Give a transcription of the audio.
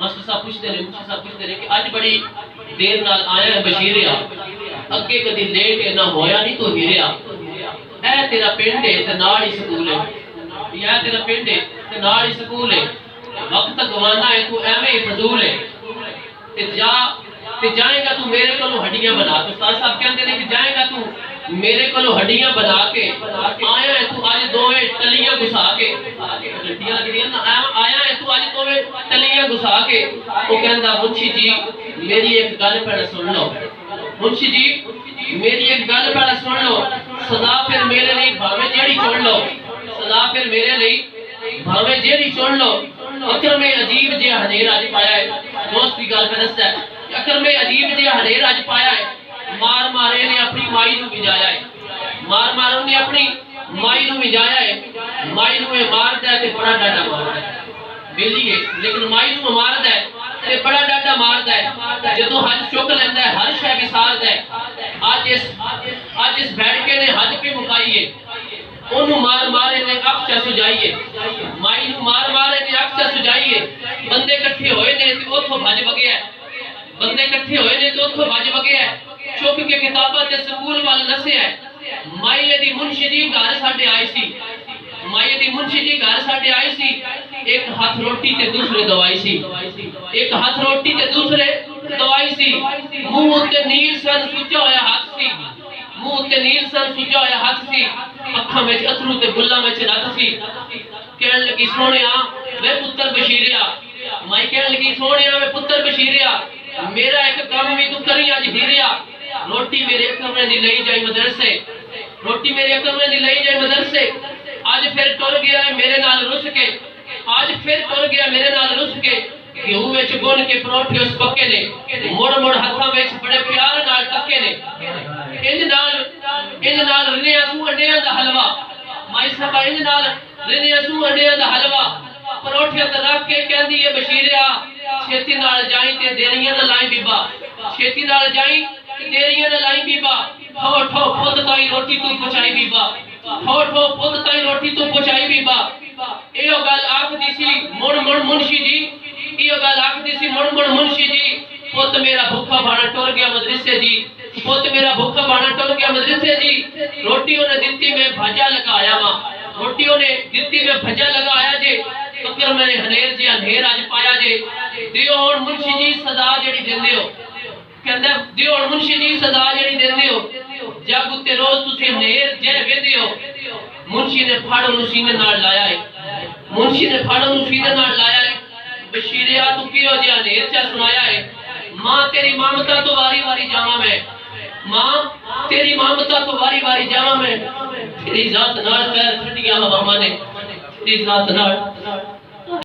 Master साहब पूछते हैं, मुंशी साहब पूछते हैं कि आज बड़ी देर नाल आया है बशीरिया, अगे कदी लेट इना होया नहीं तो हीरिया, ऐ तेरा पिंड है ते नाल ही स्कूल है, या तेरा पिंड है ते नाल ही स्कूल है, वक्त गवाना है तू एवें ही फजूल है, ते जाएगा तू मेरे को हड्डियां बना के। उस्ताद साहब कहते हैं कि जाएगा तू मेरे को हड्डियां बना के, आया है तू आज दोवे टलियां घुसा के, हड्डियां लग रही ना, आया है तू आज दोवे टलियां घुसा के। वो कहता मुंशी जी मेरी एक गल पहले सुन लो, मुंशी जी मेरी एक गल पहले सुन लो, सदा फिर मेरे लिए भावे जेड़ी चुन लो, सदा फिर मेरे लिए भावे जेड़ी चुन लो। अकर में अजीब जे हनेर अज पाया है, दोस्त की गल पे दसदा है, अकर में अजीब जे हनेर अज पाया है, मार मारे ने अपनी माई नू भिजाया है, मार मारो ने अपनी माई नू भिजाया है, माई नू मारदा है ते बड़ा डाडा मारदा है, बेली है लेकिन माई नू मारदा है ते बड़ा डाडा मारदा है। जदों हज चुक लैंदा है हर शय विसारदा है। आज इस बैठके ने हज पे मुकाई है, ओनू मार मारे ने अक्ष सुझाइए, माई नू मार मारे ने अक्ष सुझाइए। बंदे इकट्ठे होए ने ते ओथों भज वगया, बंदे इकट्ठे होए ने ते ओथों भज वगया, चुक के किताबां ते स्कूल वाल नसे है। माई दी मुंशी जी घर साडे आए सी, माई दी मुंशी जी घर साडे आए सी, एक हाथ रोटी ते दूसरे दवाई सी, एक हाथ रोटी ते दूसरे दवाई सी। मुंह उत्ते नील सन सुचा होया हाथ सी, मुंह उत्ते नील सन सुचा होया हाथ सी, अखां विच अथरू ते बुल्लां विच रत सी। कहन लगी सोहणिया वे पुत्र बशीरिया, माई कहन लगी सोहणिया वे पुत्र बशीरिया, मेरा एक काम भी तू करी अज हीरिया। रोटी मेरे कमरे दी लई जाई मदरसे, रोटी मेरे कमरे दी लई जाई मदरसे। आज फिर टुर गया है मेरे नाल रुस के, आज फिर टुर गया मेरे नाल रुस के। घ्यू विच गुन के परोठे उस पक्के ने, मुड़ मुड़ हत्थां विच बड़े प्यार नाल टक्के ने। इंज नाल रिनिया सू अंडियां दा हलवा, माई साहब इंज नाल रिनिया सू अंडियां दा हलवा परोठे ते रख के कहंदी है बशीरिया छेती नाल जाई ते देरियां ना लाई बीबा, छेती नाल जाई ते देरियां ना लाई बीबा। ठो ठो पुत ताई रोटी तू पहुंचाई बीबा, ठो ठो पुत ताई रोटी तू पहुंचाई बीबा। एयो गल आखदी सी मुड़ मुड़ मुंशी जी, एयो गल आखदी सी मुड़ मुड़ मुंशी जी, पुत मेरा भूखा भाना टुर गया मदरसे जी, पुत मेरा भूखा भाना टुर गया मदरसे जी। रोटी उन्हें दित्ती मैं भजा लगाया वा, रोटी उन्हें दित्ती मैं भजा लगाया जे, अकर मैंने हनेर जे अंधेर अज पाया जे। दियो हुण मुंशी जी सदा जेड़ी देंदे हो, कहंदा दियो हुण मुंशी जी सदा जेड़ी देंदे हो, जग उत्ते रोज तुसी हनेर जे वेंदे हो। मुंशी ने फड़ उन्हें सीने नाल लाया है, मुंशी ने फड़ उन्हें सीने नाल लाया है। बशीरिया तू कियो जे हनेर चा सुनाया है, मां तेरी ममता तो वारी वारी जावां मैं, मां तेरी ममता तो वारी वारी जावां मैं। तेरी जात नाल पैर ठंडियां हवावां ने, तेरी जात नाल